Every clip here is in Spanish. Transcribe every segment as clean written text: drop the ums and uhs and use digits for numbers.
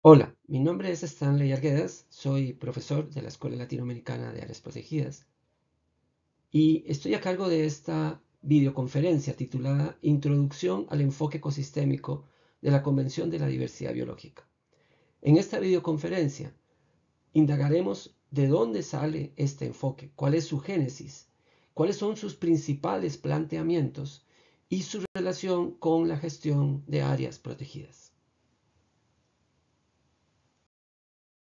Hola, mi nombre es Stanley Arguedas, soy profesor de la Escuela Latinoamericana de Áreas Protegidas y estoy a cargo de esta videoconferencia titulada Introducción al enfoque ecosistémico de la Convención de la Diversidad Biológica. En esta videoconferencia indagaremos de dónde sale este enfoque, cuál es su génesis, cuáles son sus principales planteamientos y su relación con la gestión de áreas protegidas.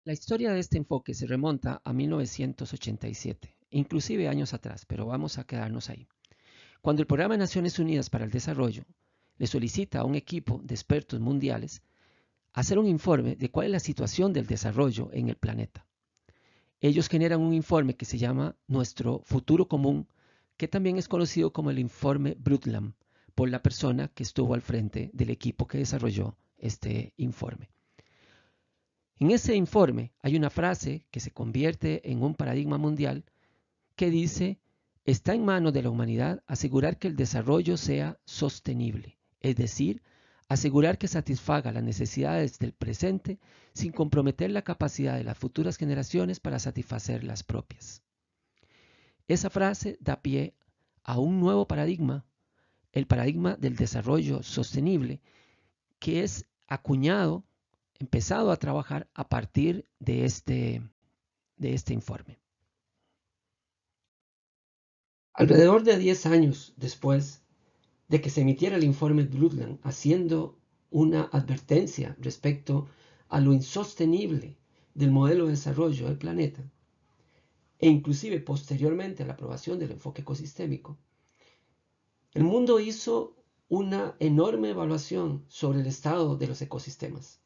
La historia de este enfoque se remonta a 1987, inclusive años atrás, pero vamos a quedarnos ahí. Cuando el Programa de Naciones Unidas para el Desarrollo le solicita a un equipo de expertos mundiales hacer un informe de cuál es la situación del desarrollo en el planeta. Ellos generan un informe que se llama Nuestro Futuro Común, que también es conocido como el informe Brundtland, por la persona que estuvo al frente del equipo que desarrolló este informe. En ese informe hay una frase que se convierte en un paradigma mundial que dice: está en manos de la humanidad asegurar que el desarrollo sea sostenible, es decir, asegurar que satisfaga las necesidades del presente sin comprometer la capacidad de las futuras generaciones para satisfacer las propias. Esa frase da pie a un nuevo paradigma, el paradigma del desarrollo sostenible, que es acuñado, empezado a trabajar a partir de este informe. Alrededor de 10 años después de que se emitiera el informe Brundtland haciendo una advertencia respecto a lo insostenible del modelo de desarrollo del planeta, e inclusive posteriormente a la aprobación del enfoque ecosistémico, el mundo hizo una enorme evaluación sobre el estado de los ecosistemas.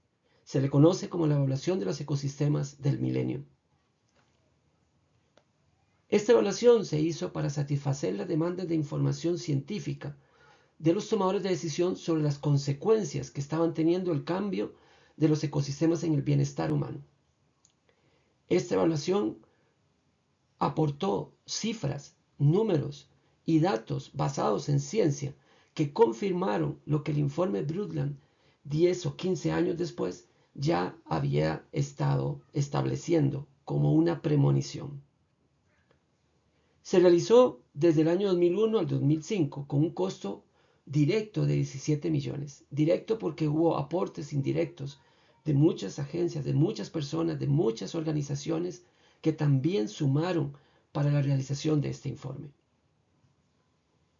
Se le conoce como la evaluación de los ecosistemas del milenio. Esta evaluación se hizo para satisfacer las demandas de información científica de los tomadores de decisión sobre las consecuencias que estaban teniendo el cambio de los ecosistemas en el bienestar humano. Esta evaluación aportó cifras, números y datos basados en ciencia que confirmaron lo que el informe Brundtland 10 o 15 años después ya había estado estableciendo como una premonición. Se realizó desde el año 2001 al 2005 con un costo directo de 17 millones. Directo porque hubo aportes indirectos de muchas agencias, de muchas personas, de muchas organizaciones que también sumaron para la realización de este informe.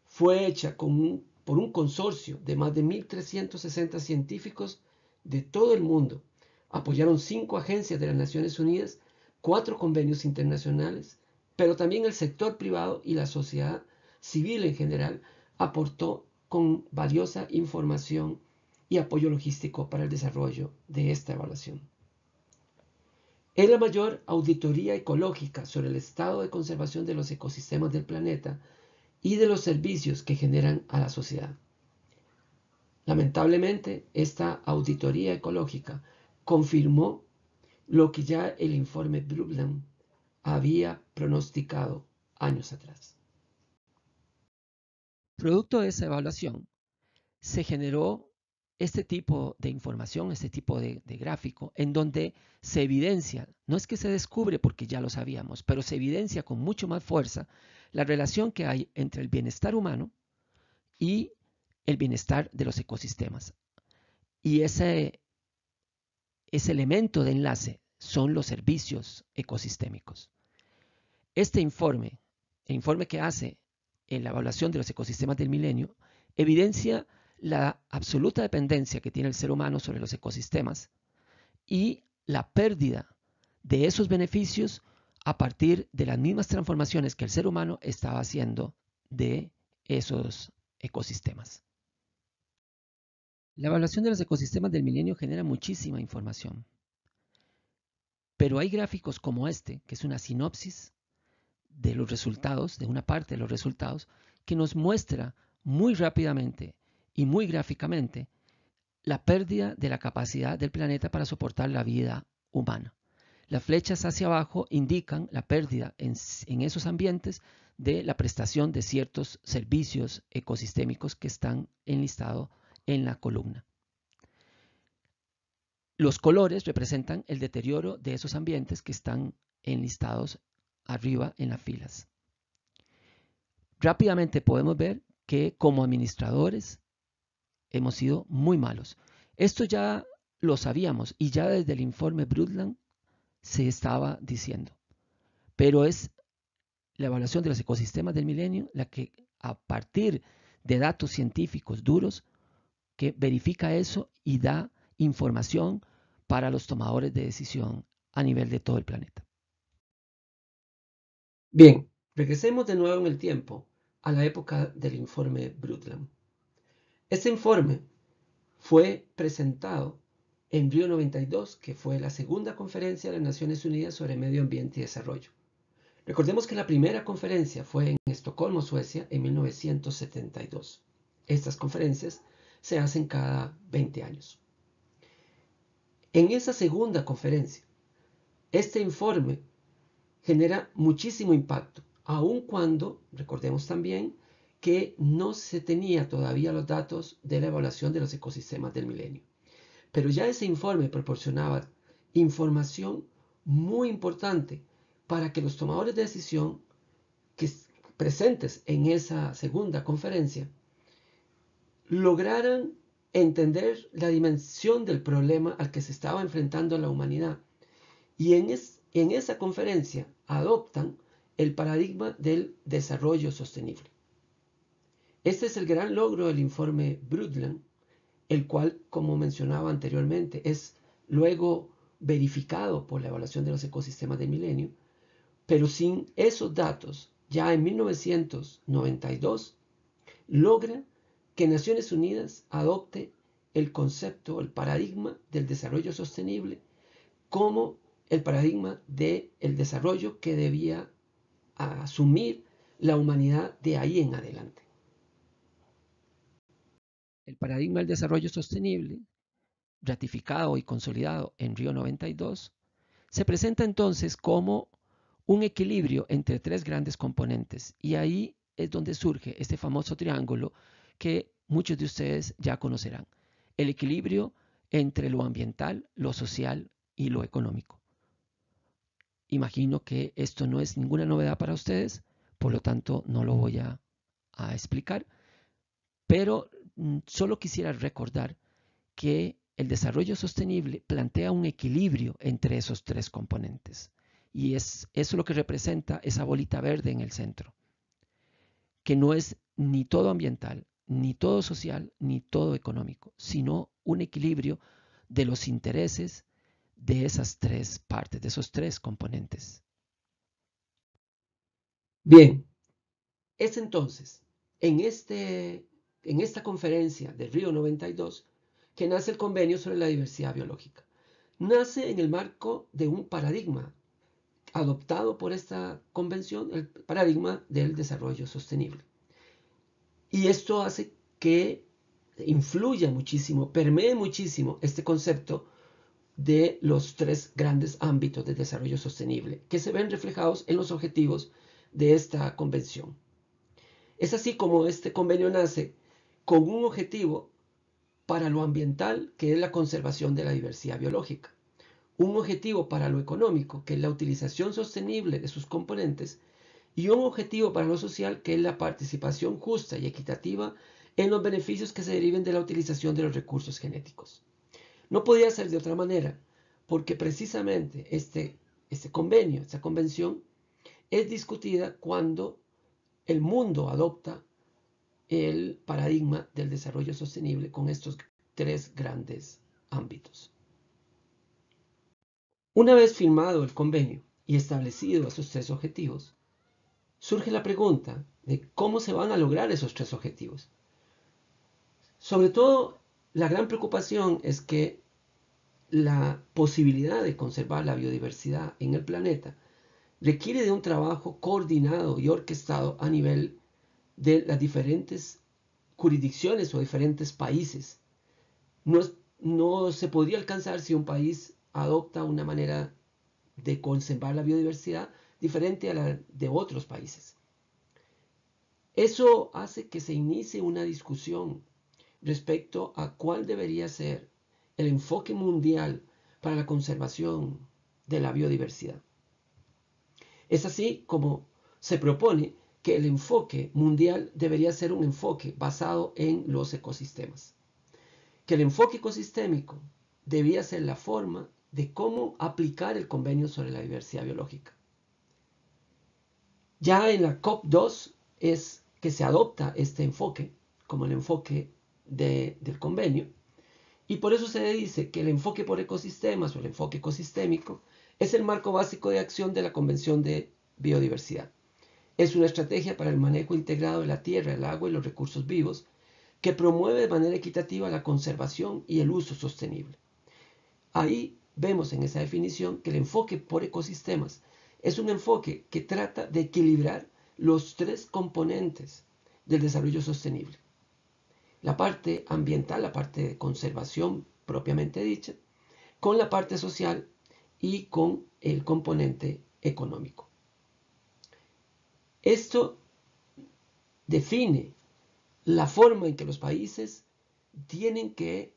Fue hecha por un consorcio de más de 1.360 científicos de todo el mundo. Apoyaron 5 agencias de las Naciones Unidas, 4 convenios internacionales, pero también el sector privado y la sociedad civil en general aportó con valiosa información y apoyo logístico para el desarrollo de esta evaluación. Es la mayor auditoría ecológica sobre el estado de conservación de los ecosistemas del planeta y de los servicios que generan a la sociedad. Lamentablemente, esta auditoría ecológica confirmó lo que ya el informe Brundtland había pronosticado años atrás. Producto de esa evaluación, se generó este tipo de información, este tipo de gráfico, en donde se evidencia, no es que se descubre porque ya lo sabíamos, pero se evidencia con mucho más fuerza la relación que hay entre el bienestar humano y el bienestar de los ecosistemas. Y ese elemento de enlace son los servicios ecosistémicos. Este informe, el informe que hace en la evaluación de los ecosistemas del milenio, evidencia la absoluta dependencia que tiene el ser humano sobre los ecosistemas y la pérdida de esos beneficios a partir de las mismas transformaciones que el ser humano estaba haciendo de esos ecosistemas. La evaluación de los ecosistemas del milenio genera muchísima información, pero hay gráficos como este, que es una sinopsis de los resultados, de una parte de los resultados, que nos muestra muy rápidamente y muy gráficamente la pérdida de la capacidad del planeta para soportar la vida humana. Las flechas hacia abajo indican la pérdida en esos ambientes de la prestación de ciertos servicios ecosistémicos que están enlistados en la columna. Los colores representan el deterioro de esos ambientes que están enlistados arriba en las filas. Rápidamente podemos ver que como administradores hemos sido muy malos. Esto ya lo sabíamos y ya desde el informe Brundtland se estaba diciendo. Pero es la evaluación de los ecosistemas del milenio la que a partir de datos científicos duros que verifica eso y da información para los tomadores de decisión a nivel de todo el planeta. Bien, regresemos de nuevo en el tiempo a la época del informe Brundtland. Este informe fue presentado en Río 92, que fue la segunda conferencia de las Naciones Unidas sobre Medio Ambiente y Desarrollo. Recordemos que la primera conferencia fue en Estocolmo, Suecia, en 1972. Estas conferencias se hacen cada 20 años. En esa segunda conferencia, este informe genera muchísimo impacto, aun cuando, recordemos también, que no se tenía todavía los datos de la evaluación de los ecosistemas del milenio. Pero ya ese informe proporcionaba información muy importante para que los tomadores de decisión presentes en esa segunda conferencia lograran entender la dimensión del problema al que se estaba enfrentando la humanidad. Y en esa conferencia adoptan el paradigma del desarrollo sostenible. Este es el gran logro del informe Brundtland, el cual, como mencionaba anteriormente, es luego verificado por la evaluación de los ecosistemas del milenio, pero sin esos datos, ya en 1992, logra que Naciones Unidas adopte el concepto, el paradigma del desarrollo sostenible como el paradigma del desarrollo que debía asumir la humanidad de ahí en adelante. El paradigma del desarrollo sostenible, ratificado y consolidado en Río 92, se presenta entonces como un equilibrio entre tres grandes componentes, y ahí es donde surge este famoso triángulo que muchos de ustedes ya conocerán. El equilibrio entre lo ambiental, lo social y lo económico. Imagino que esto no es ninguna novedad para ustedes, por lo tanto no lo voy a explicar, pero solo quisiera recordar que el desarrollo sostenible plantea un equilibrio entre esos tres componentes. Y es eso lo que representa esa bolita verde en el centro, que no es ni todo ambiental, ni todo social, ni todo económico, sino un equilibrio de los intereses de esas tres partes, de esos tres componentes. Bien, es entonces en esta conferencia de Río 92 que nace el Convenio sobre la Diversidad Biológica. Nace en el marco de un paradigma adoptado por esta convención, el paradigma del desarrollo sostenible. Y esto hace que influya muchísimo, permee muchísimo este concepto de los tres grandes ámbitos de desarrollo sostenible que se ven reflejados en los objetivos de esta convención. Es así como este convenio nace con un objetivo para lo ambiental, que es la conservación de la diversidad biológica, un objetivo para lo económico, que es la utilización sostenible de sus componentes, y un objetivo para lo social, que es la participación justa y equitativa en los beneficios que se deriven de la utilización de los recursos genéticos. No podía ser de otra manera, porque precisamente este convenio, esta convención, es discutida cuando el mundo adopta el paradigma del desarrollo sostenible con estos tres grandes ámbitos. Una vez firmado el convenio y establecido esos tres objetivos, surge la pregunta de cómo se van a lograr esos tres objetivos. Sobre todo, la gran preocupación es que la posibilidad de conservar la biodiversidad en el planeta requiere de un trabajo coordinado y orquestado a nivel de las diferentes jurisdicciones o diferentes países. No se podría alcanzar si un país adopta una manera de conservar la biodiversidad diferente a la de otros países. Eso hace que se inicie una discusión respecto a cuál debería ser el enfoque mundial para la conservación de la biodiversidad. Es así como se propone que el enfoque mundial debería ser un enfoque basado en los ecosistemas. Que el enfoque ecosistémico debía ser la forma de cómo aplicar el convenio sobre la diversidad biológica. Ya en la COP2 es que se adopta este enfoque como el enfoque del convenio, y por eso se dice que el enfoque por ecosistemas o el enfoque ecosistémico es el marco básico de acción de la Convención de Biodiversidad. Es una estrategia para el manejo integrado de la tierra, el agua y los recursos vivos que promueve de manera equitativa la conservación y el uso sostenible. Ahí vemos en esa definición que el enfoque por ecosistemas es un enfoque que trata de equilibrar los tres componentes del desarrollo sostenible. La parte ambiental, la parte de conservación propiamente dicha, con la parte social y con el componente económico. Esto define la forma en que los países tienen que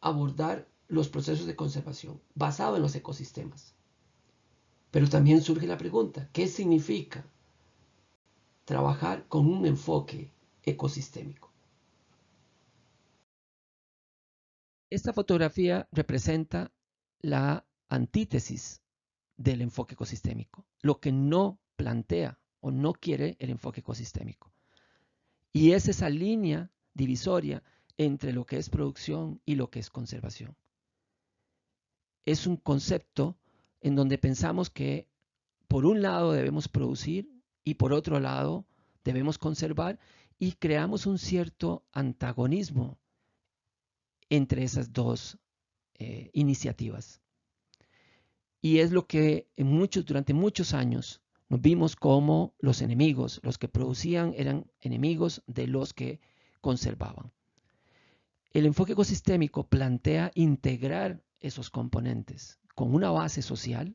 abordar los procesos de conservación basado en los ecosistemas. Pero también surge la pregunta, ¿qué significa trabajar con un enfoque ecosistémico? Esta fotografía representa la antítesis del enfoque ecosistémico, lo que no plantea o no quiere el enfoque ecosistémico. Y es esa línea divisoria entre lo que es producción y lo que es conservación. Es un concepto en donde pensamos que por un lado debemos producir y por otro lado debemos conservar, y creamos un cierto antagonismo entre esas dos iniciativas. Y es lo que durante muchos años nos vimos como los enemigos. Los que producían eran enemigos de los que conservaban. El enfoque ecosistémico plantea integrar esos componentes con una base social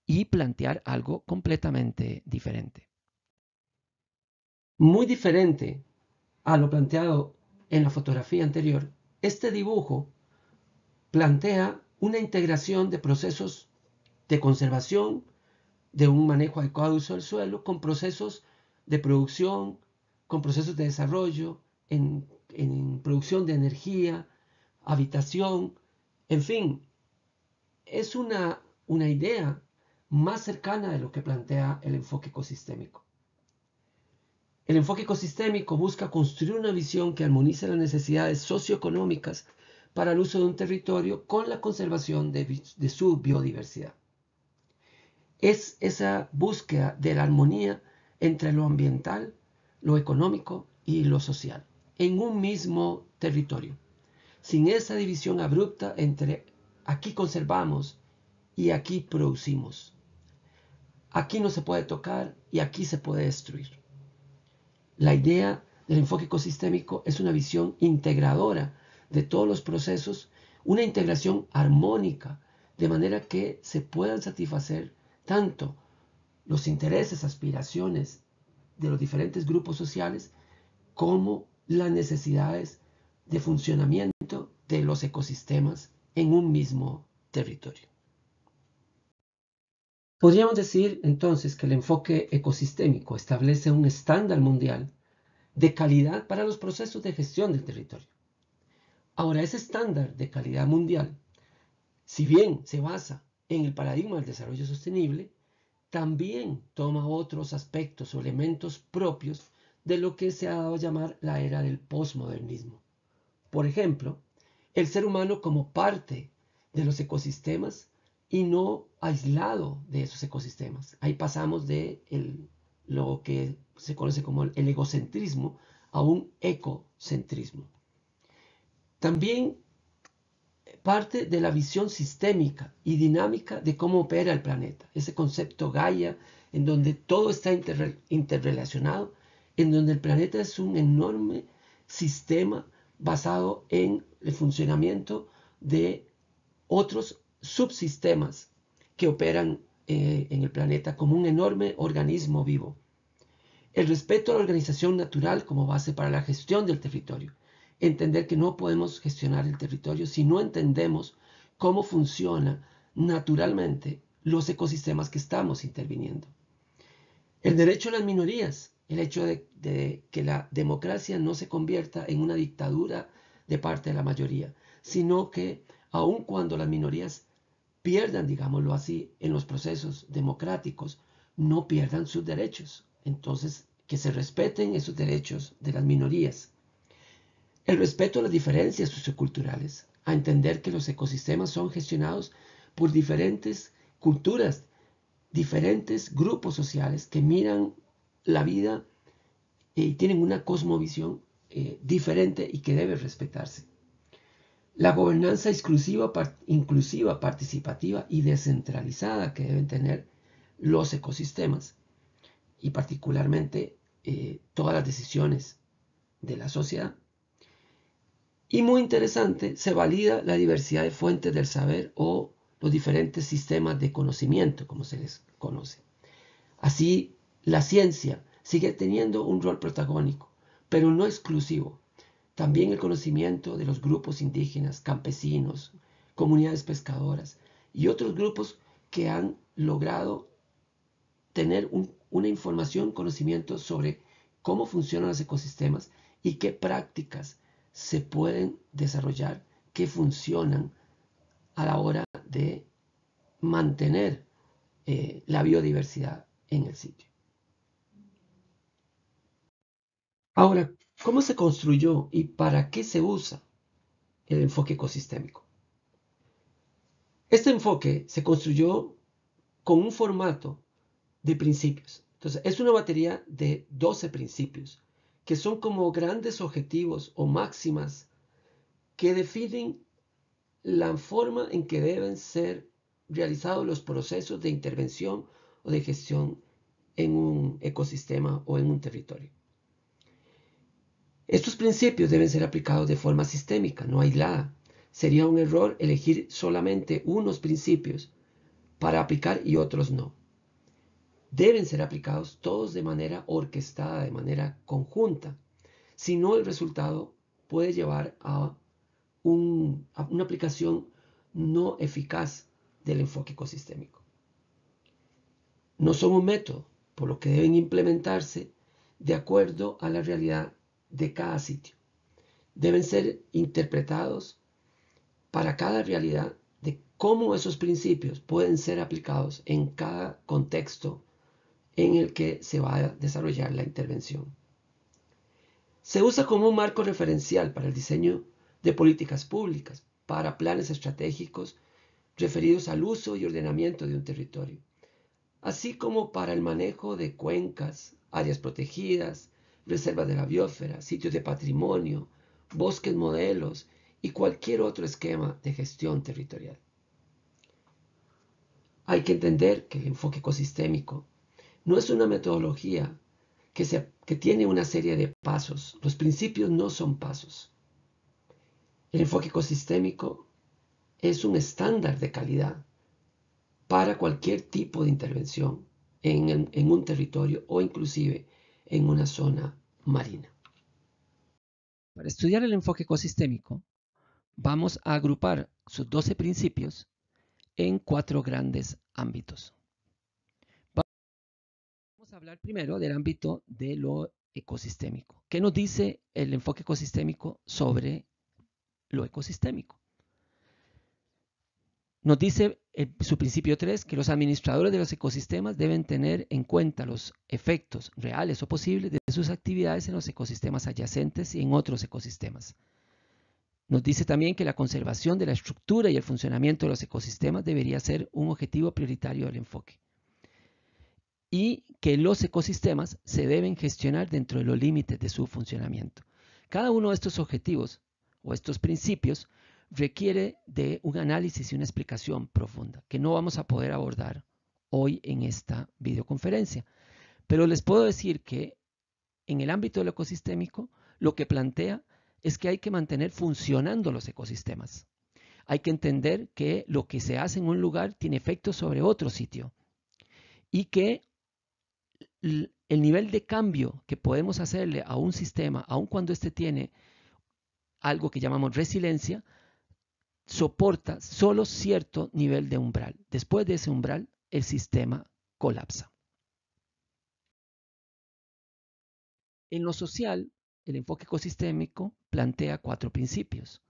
y plantear algo completamente diferente. Muy diferente a lo planteado en la fotografía anterior, este dibujo plantea una integración de procesos de conservación, de un manejo adecuado de uso del suelo, con procesos de producción, con procesos de desarrollo, en producción de energía, habitación, en fin, es una idea más cercana de lo que plantea el enfoque ecosistémico. El enfoque ecosistémico busca construir una visión que armonice las necesidades socioeconómicas para el uso de un territorio con la conservación de su biodiversidad. Es esa búsqueda de la armonía entre lo ambiental, lo económico y lo social, en un mismo territorio, sin esa división abrupta entre aquí conservamos y aquí producimos. Aquí no se puede tocar y aquí se puede destruir. La idea del enfoque ecosistémico es una visión integradora de todos los procesos, una integración armónica, de manera que se puedan satisfacer tanto los intereses, aspiraciones de los diferentes grupos sociales, como las necesidades de funcionamiento de los ecosistemas en un mismo territorio. Podríamos decir entonces que el enfoque ecosistémico establece un estándar mundial de calidad para los procesos de gestión del territorio. Ahora, ese estándar de calidad mundial, si bien se basa en el paradigma del desarrollo sostenible, también toma otros aspectos o elementos propios de lo que se ha dado a llamar la era del posmodernismo. Por ejemplo, el ser humano como parte de los ecosistemas y no aislado de esos ecosistemas. Ahí pasamos de lo que se conoce como el egocentrismo a un ecocentrismo. También parte de la visión sistémica y dinámica de cómo opera el planeta. Ese concepto Gaia, en donde todo está interrelacionado, en donde el planeta es un enorme sistema basado en el funcionamiento de otros subsistemas que operan en el planeta como un enorme organismo vivo. El respeto a la organización natural como base para la gestión del territorio. entender que no podemos gestionar el territorio si no entendemos cómo funciona naturalmente los ecosistemas que estamos interviniendo. El derecho a las minorías, el hecho de que la democracia no se convierta en una dictadura de parte de la mayoría, sino que aun cuando las minorías pierdan, digámoslo así, en los procesos democráticos, no pierdan sus derechos. Entonces, que se respeten esos derechos de las minorías. El respeto a las diferencias socioculturales, a entender que los ecosistemas son gestionados por diferentes culturas, diferentes grupos sociales que miran la vida y tienen una cosmovisión diferente y que debe respetarse. La gobernanza inclusiva, participativa y descentralizada que deben tener los ecosistemas y particularmente todas las decisiones de la sociedad. Y muy interesante, se valida la diversidad de fuentes del saber o los diferentes sistemas de conocimiento, como se les conoce. Así, la ciencia sigue teniendo un rol protagónico, pero no exclusivo. También el conocimiento de los grupos indígenas, campesinos, comunidades pescadoras y otros grupos que han logrado tener una información, conocimiento sobre cómo funcionan los ecosistemas y qué prácticas se pueden desarrollar que funcionan a la hora de mantener la biodiversidad en el sitio. Ahora, ¿cómo se construyó y para qué se usa el enfoque ecosistémico? Este enfoque se construyó con un formato de principios. Entonces, es una batería de 12 principios que son como grandes objetivos o máximas que definen la forma en que deben ser realizados los procesos de intervención o de gestión en un ecosistema o en un territorio. Estos principios deben ser aplicados de forma sistémica, no aislada. Sería un error elegir solamente unos principios para aplicar y otros no. Deben ser aplicados todos de manera orquestada, de manera conjunta. Si no, el resultado puede llevar a una aplicación no eficaz del enfoque ecosistémico. No son un método, por lo que deben implementarse de acuerdo a la realidad de cada sitio. Deben ser interpretados para cada realidad de cómo esos principios pueden ser aplicados en cada contexto en el que se va a desarrollar la intervención. Se usa como un marco referencial para el diseño de políticas públicas, para planes estratégicos referidos al uso y ordenamiento de un territorio, así como para el manejo de cuencas, áreas protegidas, reservas de la biosfera, sitios de patrimonio, bosques modelos y cualquier otro esquema de gestión territorial. Hay que entender que el enfoque ecosistémico no es una metodología que tiene una serie de pasos. Los principios no son pasos. El enfoque ecosistémico es un estándar de calidad para cualquier tipo de intervención en un territorio o inclusive en una zona marina. Para estudiar el enfoque ecosistémico, vamos a agrupar sus 12 principios en 4 grandes ámbitos. Vamos a hablar primero del ámbito de lo ecosistémico. ¿Qué nos dice el enfoque ecosistémico sobre lo ecosistémico? Nos dice su principio 3 que los administradores de los ecosistemas deben tener en cuenta los efectos reales o posibles de sus actividades en los ecosistemas adyacentes y en otros ecosistemas. Nos dice también que la conservación de la estructura y el funcionamiento de los ecosistemas debería ser un objetivo prioritario del enfoque. Y que los ecosistemas se deben gestionar dentro de los límites de su funcionamiento. Cada uno de estos objetivos o estos principios requiere de un análisis y una explicación profunda que no vamos a poder abordar hoy en esta videoconferencia. Pero les puedo decir que en el ámbito del ecosistémico lo que plantea es que hay que mantener funcionando los ecosistemas. Hay que entender que lo que se hace en un lugar tiene efectos sobre otro sitio y que el nivel de cambio que podemos hacerle a un sistema, aun cuando éste tiene algo que llamamos resiliencia, soporta solo cierto nivel de umbral. Después de ese umbral, el sistema colapsa. En lo social, el enfoque ecosistémico plantea 4 principios.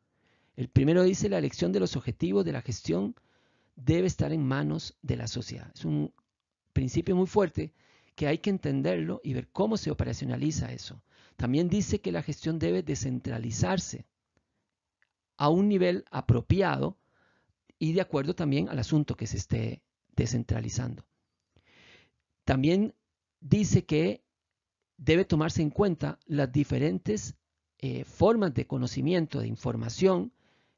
El primero dice: la elección de los objetivos de la gestión debe estar en manos de la sociedad. Es un principio muy fuerte que hay que entenderlo y ver cómo se operacionaliza eso. También dice que la gestión debe descentralizarse a un nivel apropiado y de acuerdo también al asunto que se esté descentralizando. También dice que debe tomarse en cuenta las diferentes formas de conocimiento, de información,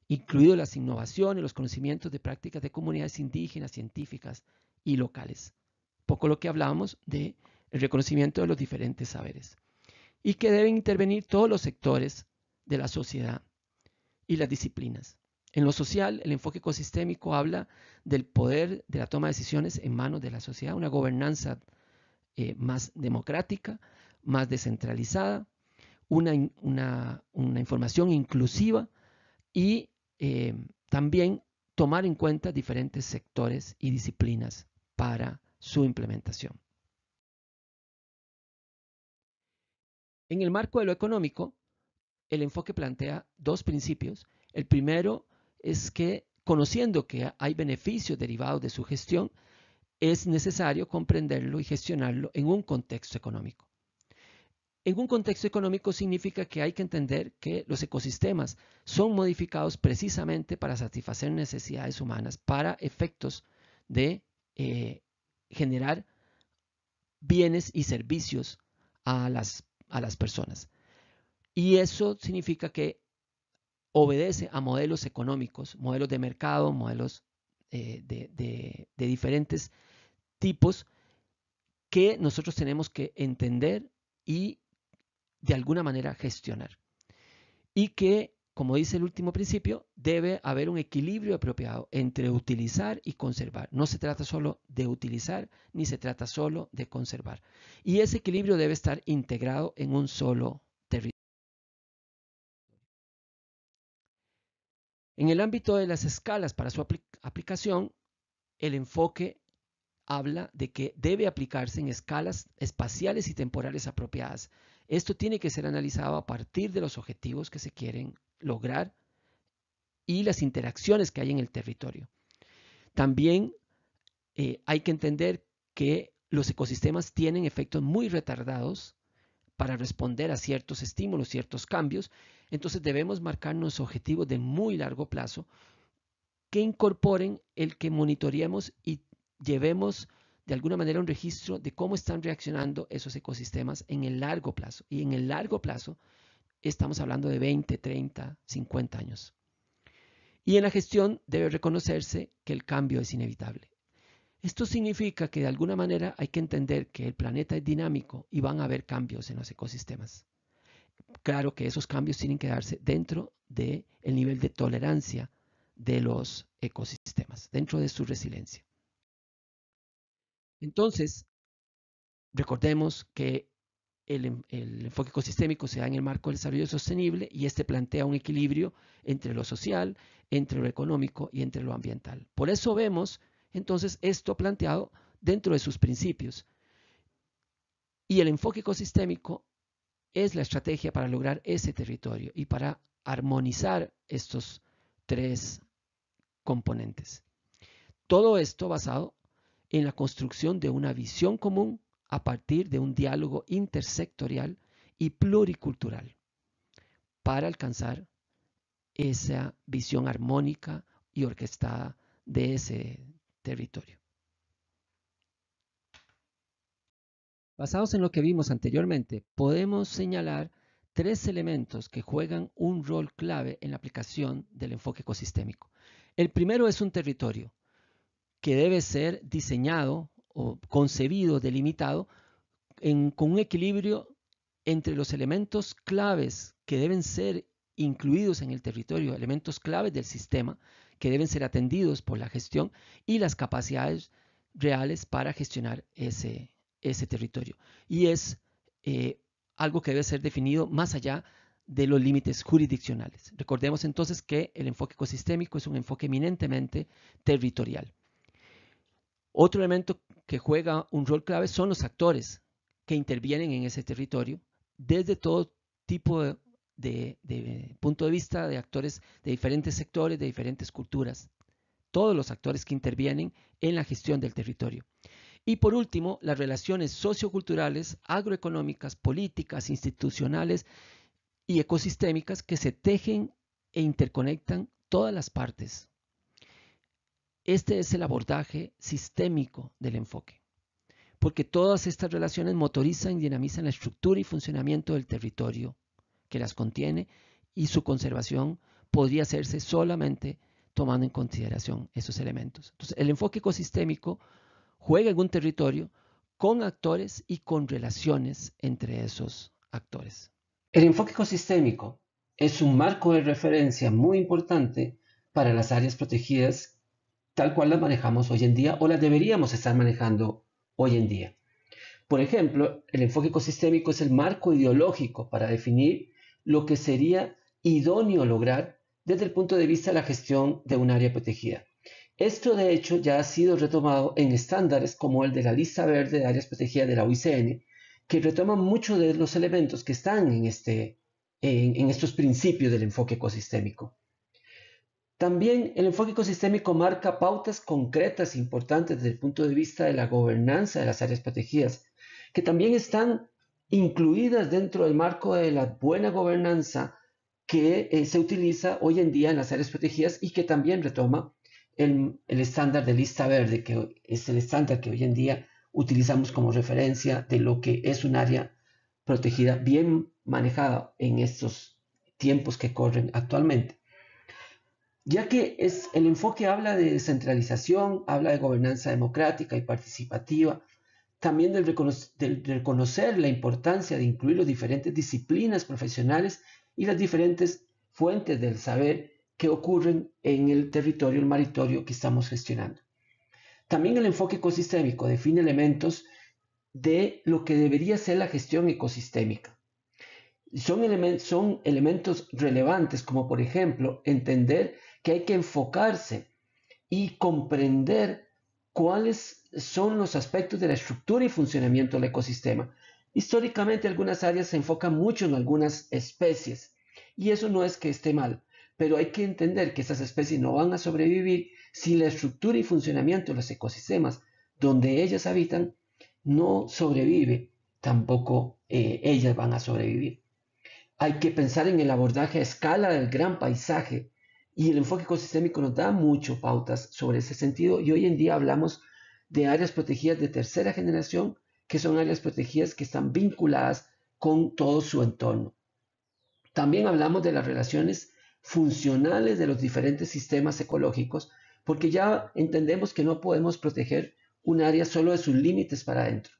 incluidos las innovaciones, los conocimientos de prácticas de comunidades indígenas, científicas y locales. Poco lo que hablábamos del reconocimiento de los diferentes saberes. Y que deben intervenir todos los sectores de la sociedad y las disciplinas. En lo social, el enfoque ecosistémico habla del poder de la toma de decisiones en manos de la sociedad, una gobernanza más democrática, más descentralizada, una información inclusiva y también tomar en cuenta diferentes sectores y disciplinas para su implementación. En el marco de lo económico, el enfoque plantea 2 principios. El primero es que, conociendo que hay beneficios derivados de su gestión, es necesario comprenderlo y gestionarlo en un contexto económico. En un contexto económico significa que hay que entender que los ecosistemas son modificados precisamente para satisfacer necesidades humanas, para efectos de generar bienes y servicios a las personas. Y eso significa que obedece a modelos económicos, modelos de mercado, modelos de diferentes tipos que nosotros tenemos que entender y de alguna manera gestionar. Y que, como dice el último principio, debe haber un equilibrio apropiado entre utilizar y conservar. No se trata solo de utilizar, ni se trata solo de conservar. Y ese equilibrio debe estar integrado en un solo territorio. En el ámbito de las escalas para su aplicación, el enfoque habla de que debe aplicarse en escalas espaciales y temporales apropiadas. Esto tiene que ser analizado a partir de los objetivos que se quieren lograr y las interacciones que hay en el territorio. También hay que entender que los ecosistemas tienen efectos muy retardados para responder a ciertos estímulos, ciertos cambios. Entonces debemos marcarnos objetivos de muy largo plazo que incorporen el que monitoreemos y llevemos de alguna manera un registro de cómo están reaccionando esos ecosistemas en el largo plazo. Y en el largo plazo estamos hablando de 20, 30, 50 años. Y en la gestión debe reconocerse que el cambio es inevitable. Esto significa que de alguna manera hay que entender que el planeta es dinámico y van a haber cambios en los ecosistemas. Claro que esos cambios tienen que darse dentro del nivel de tolerancia de los ecosistemas, dentro de su resiliencia. Entonces, recordemos que el enfoque ecosistémico se da en el marco del desarrollo sostenible y este plantea un equilibrio entre lo social, entre lo económico y entre lo ambiental. Por eso vemos entonces esto planteado dentro de sus principios. Y el enfoque ecosistémico es la estrategia para lograr ese territorio y para armonizar estos 3 componentes. Todo esto basado en la construcción de una visión común a partir de un diálogo intersectorial y pluricultural para alcanzar esa visión armónica y orquestada de ese territorio. Basados en lo que vimos anteriormente, podemos señalar 3 elementos que juegan un rol clave en la aplicación del enfoque ecosistémico. El primero es un territorio que debe ser diseñado o concebido, delimitado, con un equilibrio entre los elementos claves que deben ser incluidos en el territorio, elementos claves del sistema que deben ser atendidos por la gestión y las capacidades reales para gestionar ese territorio. Y es algo que debe ser definido más allá de los límites jurisdiccionales. Recordemos entonces que el enfoque ecosistémico es un enfoque eminentemente territorial. Otro elemento que juega un rol clave son los actores que intervienen en ese territorio desde todo tipo de punto de vista de actores de diferentes sectores, de diferentes culturas. Todos los actores que intervienen en la gestión del territorio. Y por último, las relaciones socioculturales, agroeconómicas, políticas, institucionales y ecosistémicas que se tejen e interconectan todas las partes. Este es el abordaje sistémico del enfoque, porque todas estas relaciones motorizan y dinamizan la estructura y funcionamiento del territorio que las contiene, y su conservación podría hacerse solamente tomando en consideración esos elementos. Entonces, el enfoque ecosistémico juega en un territorio con actores y con relaciones entre esos actores. El enfoque ecosistémico es un marco de referencia muy importante para las áreas protegidas tal cual las manejamos hoy en día o las deberíamos estar manejando hoy en día. Por ejemplo, el enfoque ecosistémico es el marco ideológico para definir lo que sería idóneo lograr desde el punto de vista de la gestión de un área protegida. Esto, de hecho, ya ha sido retomado en estándares como el de la Lista Verde de Áreas Protegidas de la UICN, que retoman muchos de los elementos que están en estos principios del enfoque ecosistémico. También el enfoque ecosistémico marca pautas concretas e importantes desde el punto de vista de la gobernanza de las áreas protegidas, que también están incluidas dentro del marco de la buena gobernanza que se utiliza hoy en día en las áreas protegidas y que también retoma el estándar de lista verde, que es el estándar que hoy en día utilizamos como referencia de lo que es un área protegida bien manejada en estos tiempos que corren actualmente. Ya que el enfoque habla de descentralización, habla de gobernanza democrática y participativa, también del reconocer la importancia de incluir las diferentes disciplinas profesionales y las diferentes fuentes del saber que ocurren en el territorio, el maritorio que estamos gestionando. También el enfoque ecosistémico define elementos de lo que debería ser la gestión ecosistémica. Son elementos relevantes, como por ejemplo entender que hay que enfocarse y comprender cuáles son los aspectos de la estructura y funcionamiento del ecosistema. Históricamente algunas áreas se enfocan mucho en algunas especies y eso no es que esté mal, pero hay que entender que esas especies no van a sobrevivir si la estructura y funcionamiento de los ecosistemas donde ellas habitan no sobrevive, tampoco ellas van a sobrevivir. Hay que pensar en el abordaje a escala del gran paisaje y el enfoque ecosistémico nos da mucho pautas sobre ese sentido y hoy en día hablamos de áreas protegidas de tercera generación, que son áreas protegidas que están vinculadas con todo su entorno. También hablamos de las relaciones funcionales de los diferentes sistemas ecológicos, porque ya entendemos que no podemos proteger un área solo de sus límites para adentro.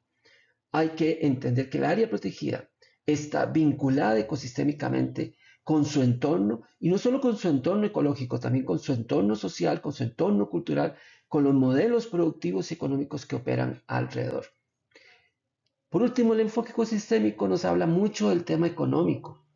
Hay que entender que el área protegida está vinculada ecosistémicamente con su entorno y no solo con su entorno ecológico, también con su entorno social, con su entorno cultural, con los modelos productivos y económicos que operan alrededor. Por último, el enfoque ecosistémico nos habla mucho del tema económico,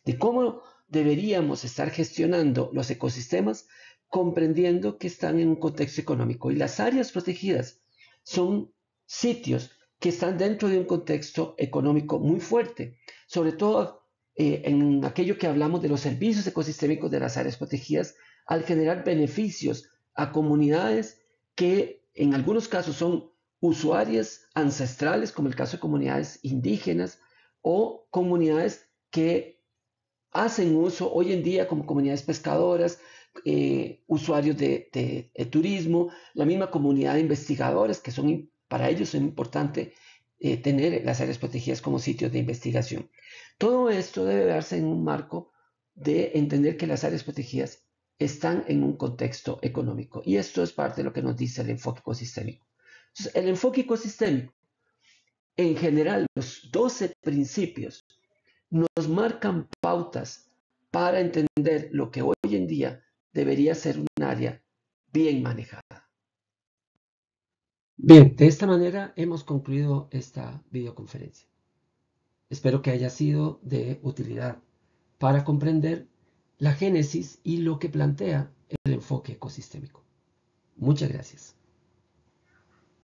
de cómo deberíamos estar gestionando los ecosistemas comprendiendo que están en un contexto económico. Y las áreas protegidas son sitios que están dentro de un contexto económico muy fuerte, sobre todo en aquello que hablamos de los servicios ecosistémicos de las áreas protegidas, al generar beneficios a comunidades que en algunos casos son usuarias ancestrales, como el caso de comunidades indígenas o comunidades que hacen uso hoy en día como comunidades pescadoras, usuarios de turismo, la misma comunidad de investigadores, que para ellos es importante tener las áreas protegidas como sitios de investigación. Todo esto debe darse en un marco de entender que las áreas protegidas están en un contexto económico. Y esto es parte de lo que nos dice el enfoque ecosistémico. Entonces, el enfoque ecosistémico, en general, los 12 principios nos marcan pautas para entender lo que hoy en día debería ser un área bien manejada. Bien, de esta manera hemos concluido esta videoconferencia. Espero que haya sido de utilidad para comprender la génesis y lo que plantea el enfoque ecosistémico. Muchas gracias.